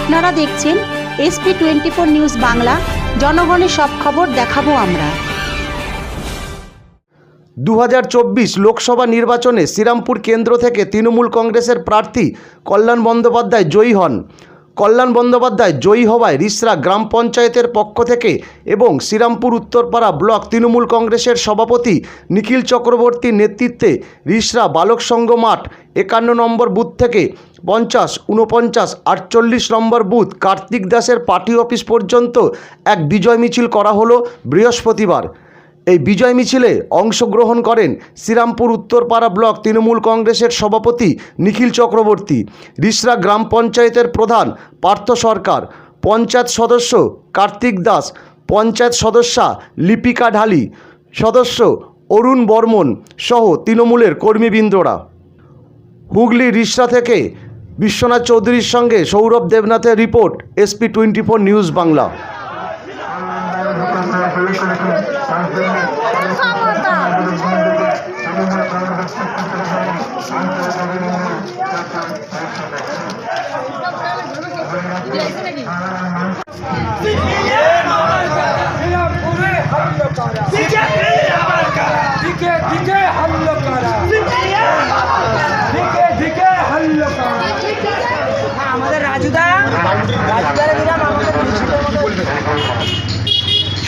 আপনারা দেখছেন SP24 news Bangla. জনগণের সব খবর দেখাবো আমরা। 2024 লোকসভা নির্বাচনে শ্রীরামপুর কেন্দ্র থেকে তৃণমূল কংগ্রেসের প্রার্থী কল্যাণ বন্দ্যোপাধ্যায় জয়ী হন। কল্যাণ বন্দ্যোপাধ্যায় জয়ী হওয়ায় রিসরা গ্রাম পঞ্চায়েতের পক্ষ থেকে এবং শ্রীরামপুর উত্তরপাড়া ব্লক তৃণমূল কংগ্রেসের সভাপতি নিখিল চক্রবর্তীর নেতৃত্বে রিসরা বালক সংঘ মাঠ 51 নম্বর বুথ থেকে 50, 49, 48 নম্বর বুথ কার্তিক দাসের পার্টি অফিস পর্যন্ত এক বিজয় মিছিল করা হলো বৃহস্পতিবার। এই বিজয় মিছিলে অংশগ্রহণ করেন শ্রীরামপুর উত্তরপাড়া ব্লক তৃণমূল কংগ্রেসের সভাপতি নিখিল চক্রবর্তী, রিসরা গ্রাম পঞ্চায়েতের প্রধান পার্থ সরকার, পঞ্চায়েত সদস্য কার্তিক দাস, পঞ্চায়েত সদস্যা লিপিকা ঢালি, সদস্য অরুণ বর্মন সহ তৃণমূলের কর্মীবৃন্দরা। হুগলি রিসরা থেকে বিশ্বনাথ চৌধুরীর সঙ্গে সৌরভ দেবনাথের রিপোর্ট, SP24 নিউজ বাংলা।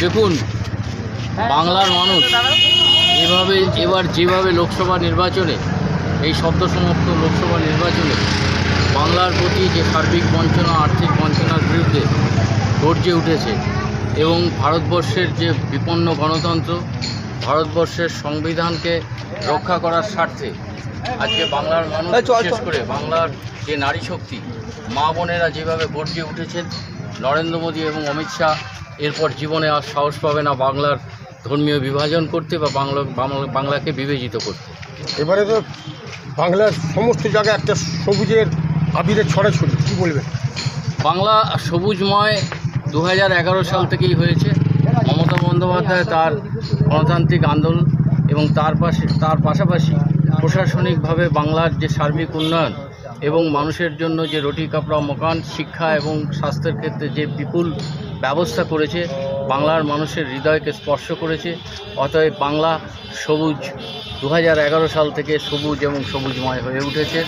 দেখুন, বাংলার মানুষ এবার যেভাবে লোকসভা নির্বাচনে, এই সদ্যসমাপ্ত লোকসভা নির্বাচনে বাংলার প্রতি যে সার্বিক বঞ্চনা, আর্থিক বঞ্চনার বিরুদ্ধে গর্জে উঠেছে এবং ভারতবর্ষের যে বিপন্ন গণতন্ত্র, ভারতবর্ষের সংবিধানকে রক্ষা করার স্বার্থে আজকে বাংলার মানুষ, বিশেষ করে বাংলার যে নারী শক্তি, মা বোনেরা যেভাবে গর্জে উঠেছেন, নরেন্দ্র মোদী এবং অমিত শাহ এরপর জীবনে আর সাহস পাবে না বাংলার ধর্মীয় বিভাজন করতে বা বাংলাকে বিবেচিত করতে। এবারে তো বাংলার সমস্ত জায়গায় একটা সবুজের আবিরের ছড়াছড়ি, কী বলবেন? বাংলা সবুজময় 2011 সাল থেকেই হয়েছে। মমতা বন্দ্যোপাধ্যায় তার গণতান্ত্রিক আন্দোলন এবং তার পাশাপাশি প্রশাসনিকভাবে বাংলার যে সার্বিক উন্নয়ন এবং মানুষের জন্য যে রুটি কাপড়া মকান, শিক্ষা এবং স্বাস্থ্যের ক্ষেত্রে যে বিপুল ব্যবস্থা করেছে, বাংলার মানুষের হৃদয়কে স্পর্শ করেছে। অতএব বাংলা সবুজ 2011 সাল থেকে সবুজ এবং সবুজময় হয়ে উঠেছে।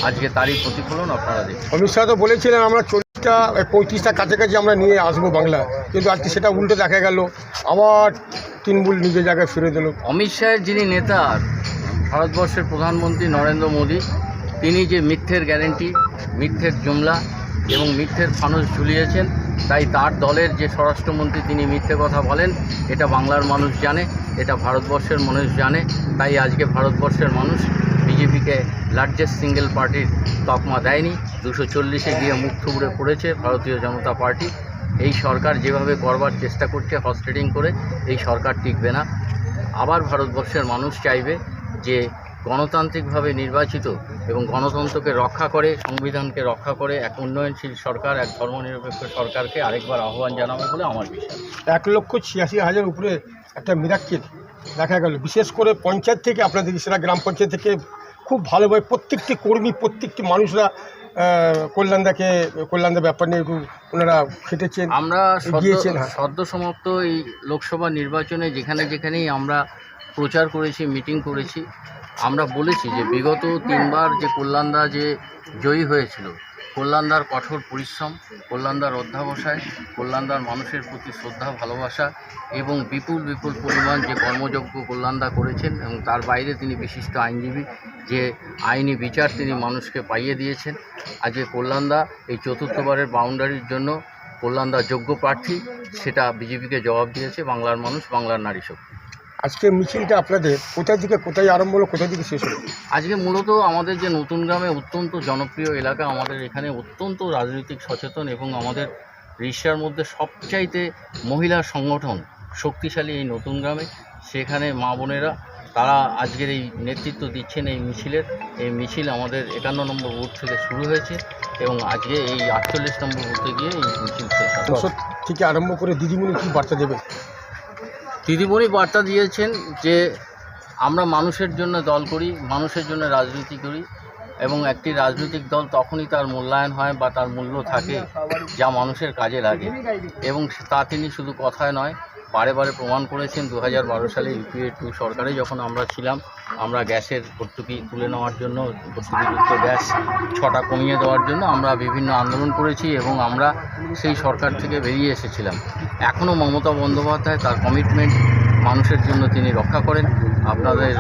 আজকে তারই প্রতিফলন আপনারা দেখুন। অমিত শাহ তো বলেছিলেন আমরা 40টা কাছাকাছি আমরা নিয়ে আসবো বাংলা, কিন্তু আজকে সেটা উল্টো দেখা গেল, আবার তৃণমূল নিজের জায়গায় ফিরে দিল। অমিত শাহের যিনি নেতা, ভারতবর্ষের প্রধানমন্ত্রী নরেন্দ্র মোদী, তিনি যে মিথ্যের গ্যারেন্টি, মিথ্যের জুমলা এবং মিথ্যের ফানুস ঝুলিয়েছেন, তাই তার দলের যে স্বরাষ্ট্রমন্ত্রী তিনি মিথ্যে কথা বলেন, এটা বাংলার মানুষ জানে, এটা ভারতবর্ষের মানুষ জানে। তাই আজকে ভারতবর্ষের মানুষ বিজেপিকে লার্জেস্ট সিঙ্গেল পার্টির তকমা দেয়নি, 240-এ গিয়ে মুখ থুবড়ে পড়েছে ভারতীয় জনতা পার্টি। এই সরকার যেভাবে করবার চেষ্টা করছে হর্স ট্রেডিং করে, এই সরকার টিকবে না। আবার ভারতবর্ষের মানুষ চাইবে যে গণতান্ত্রিকভাবে নির্বাচিত এবং গণতন্ত্রকে রক্ষা করে, সংবিধানকে রক্ষা করে এক উন্নয়নশীল সরকার, এক ধর্মনিরপেক্ষ সরকারকে আরেকবার আহ্বান জানাবে বলে আমার বিশ্বাস। 1,86,000 উপরে একটা মিরাক্কেল দেখা গেল, বিশেষ করে পঞ্চায়েত থেকে, আপনাদের সেটা গ্রাম পঞ্চায়েত থেকে খুব ভালোভাবে প্রত্যেকটি কর্মী, প্রত্যেকটি মানুষরা কল্যাণদার ব্যাপার নিয়ে একটু ওনারা খেটেছেন। আমরা সদ্য সমাপ্ত এই লোকসভা নির্বাচনে যেখানেই আমরা প্রচার করেছি, মিটিং করেছি, আমরা বলেছি যে বিগত 3বার যে কল্যাণদা যে জয়ী হয়েছিল, কল্যাণদার কঠোর পরিশ্রম, কল্যাণদার অধ্যাবসায়, কল্যাণদার মানুষের প্রতি শ্রদ্ধা ভালোবাসা এবং বিপুল পরিমাণ যে কর্মযজ্ঞ কল্যাণদা করেছেন এবং তার বাইরে তিনি বিশিষ্ট আইনজীবী, যে আইনি বিচার তিনি মানুষকে পাইয়ে দিয়েছেন। আজকে কল্যাণদা এই 4র্থবারের বাউন্ডারির জন্য কল্যাণদা যোগ্য প্রার্থী, সেটা বিজেপিকে জবাব দিয়েছে বাংলার মানুষ, বাংলার নারী শক্তি। আজকে মিছিলটা আপনাদের কোথায় থেকে কোথায় আরম্ভ হলো, কোথায় থেকে শেষ হলো? আজকে মূলত আমাদের যে নতুন গ্রামে অত্যন্ত জনপ্রিয় এলাকা, আমাদের এখানে অত্যন্ত রাজনৈতিক সচেতন এবং আমাদের রিসরার মধ্যে সবচাইতে মহিলা সংগঠন শক্তিশালী এই নতুন গ্রামে, সেখানে মা বোনেরা তারা আজকের এই নেতৃত্ব দিচ্ছেন এই মিছিলের। এই মিছিল আমাদের 51 নম্বর বুথ থেকে শুরু হয়েছে এবং আজকে এই 48 নম্বর বুথে গিয়ে এই মিছিল শেষ হবে। থেকে আরম্ভ করে দিদিমণি কী বার্তা দেবে? দিদিমণি বার্তা দিয়েছেন যে আমরা মানুষের জন্য দল করি, মানুষের জন্য রাজনীতি করি এবং একটি রাজনৈতিক দল তখনই তার মূল্যায়ন হয় বা তার মূল্য থাকে যা মানুষের কাজে লাগে, এবং তা তিনি শুধু কথায় নয় বারে বারে প্রমাণ করেছেন। 2012 সালে ইউপিএ 2 সরকারে যখন আমরা ছিলাম, আমরা গ্যাসের ভর্তুকি তুলে নেওয়ার জন্য, ভর্তুকিযুক্ত গ্যাস 6টা কমিয়ে দেওয়ার জন্য আমরা বিভিন্ন আন্দোলন করেছি এবং আমরা সেই সরকার থেকে বেরিয়ে এসেছিলাম। এখনও মমতা বন্দ্যোপাধ্যায় তার কমিটমেন্ট মানুষের জন্য তিনি রক্ষা করেন। আপনাদের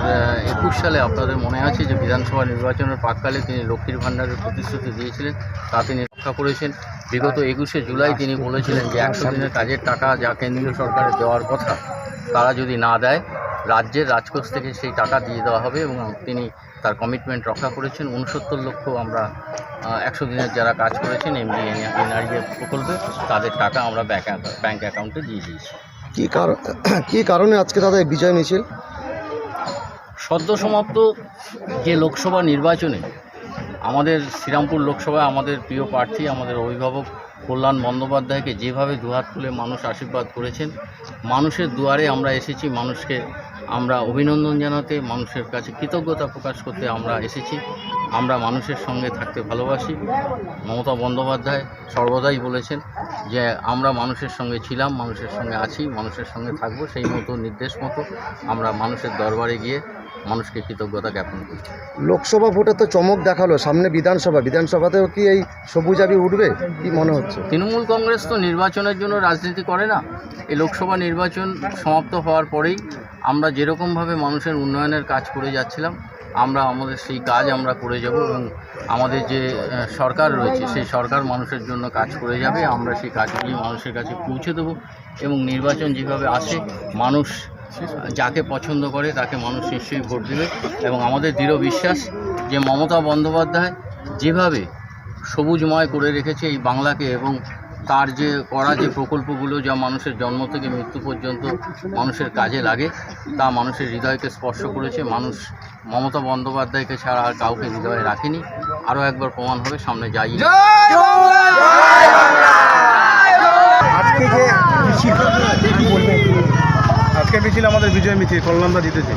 21 সালে আপনাদের মনে আছে যে বিধানসভা নির্বাচনের প্রাক্কালে তিনি লক্ষ্মীর ভাণ্ডারের প্রতিশ্রুতি দিয়েছিলেন, তা তিনি রক্ষা করেছেন। বিগত 21শে জুলাই তিনি বলেছিলেন যে 100 দিনের কাজের টাকা যা কেন্দ্রীয় সরকারের দেওয়ার কথা, তারা যদি না দেয় রাজ্যের রাজকোষ থেকে সেই টাকা দিয়ে দেওয়া হবে, এবং তিনি তার কমিটমেন্ট রক্ষা করেছেন। 69 লক্ষ আমরা 100 দিনের যারা কাজ করেছেন এনআরইএফ প্রকল্পে, তাদের টাকা আমরা ব্যাঙ্ক অ্যাকাউন্টে দিয়ে দিয়েছি। কী কারণে আজকে তাদের বিজয় মিছিল? সদ্য সমাপ্ত যে লোকসভা নির্বাচনে আমাদের শ্রীরামপুর লোকসভায় আমাদের প্রিয় প্রার্থী, আমাদের অভিভাবক কল্যাণ বন্দ্যোপাধ্যায়কে যেভাবে দুহাত তুলে মানুষ আশীর্বাদ করেছেন, মানুষের দুয়ারে আমরা এসেছি, মানুষকে আমরা অভিনন্দন জানাতে, মানুষের কাছে কৃতজ্ঞতা প্রকাশ করতে আমরা এসেছি। আমরা মানুষের সঙ্গে থাকতে ভালোবাসি। মমতা বন্দ্যোপাধ্যায় সর্বদাই বলেছেন যে আমরা মানুষের সঙ্গে ছিলাম, মানুষের সঙ্গে আছি, মানুষের সঙ্গে থাকবো। সেই মতো নির্দেশ মতো আমরা মানুষের দরবারে গিয়ে মানুষকে কৃতজ্ঞতা জ্ঞাপন করি। লোকসভা ভোটে তো চমক দেখালো, সামনে বিধানসভাতেও কি এই সবুজ আবি উঠবে কি মনে হচ্ছে? তৃণমূল কংগ্রেস তো নির্বাচনের জন্য রাজনীতি করে না। এই লোকসভা নির্বাচন সমাপ্ত হওয়ার পরেই আমরা যেরকমভাবে মানুষের উন্নয়নের কাজ করে যাচ্ছিলাম, আমরা আমাদের সেই কাজ আমরা করে যাব, এবং আমাদের যে সরকার রয়েছে সেই সরকার মানুষের জন্য কাজ করে যাবে। আমরা সেই কাজগুলি মানুষের কাছে পৌঁছে দেবো, এবং নির্বাচন যেভাবে আসে মানুষ যাকে পছন্দ করে তাকে মানুষ নিশ্চয়ই ভোট দেবে। এবং আমাদের দৃঢ় বিশ্বাস যে মমতা বন্দ্যোপাধ্যায় যেভাবে সবুজময় করে রেখেছে এই বাংলাকে, এবং তার যে করা যে প্রকল্পগুলো যা মানুষের জন্ম থেকে মৃত্যু পর্যন্ত মানুষের কাজে লাগে, তা মানুষের হৃদয়কে স্পর্শ করেছে। মানুষ মমতা বন্দ্যোপাধ্যায়কে ছাড়া আর কাউকে হৃদয়ে রাখেনি। আরও একবার প্রমাণ হবে, সামনে যাই। আজকে যে মিছিল, কি বলবেন? আজকে মিছিল আমাদের বিজয় মিছিল, কল্যাণদা জিতেছে।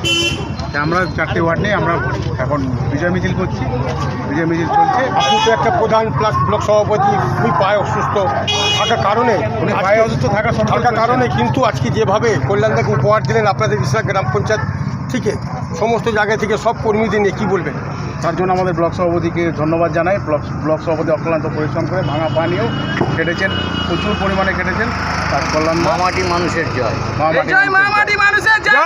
আমরা 4টে ওয়ার্ড নিয়ে আমরা এখন বিজয় মিছিল করছি, বিজয় মিছিল চলছে। আপনি তো একটা প্রধান প্লাস ব্লক সভাপতি, উনি পায়ে অসুস্থ থাকার কারণে, উনি পায়ে অসুস্থ থাকার কারণে কিন্তু আজকে যেভাবে কল্যাণদাকে উপহার দিলেন আপনাদের ইসরা গ্রাম পঞ্চায়েত থেকে, সমস্ত জায়গা থেকে সব কর্মীদের নিয়ে কী বলবেন? তার জন্য আমাদের ব্লক সভাপতিকে ধন্যবাদ জানাই। ব্লক সভাপতি অক্লান্ত পরিশ্রম করে ভাঙা পা নিয়েও কেটেছেন, প্রচুর পরিমাণে কেটেছেন। তার কল্যাণ মামাটি মানুষের জয়। মামাটি মানুষের জয়।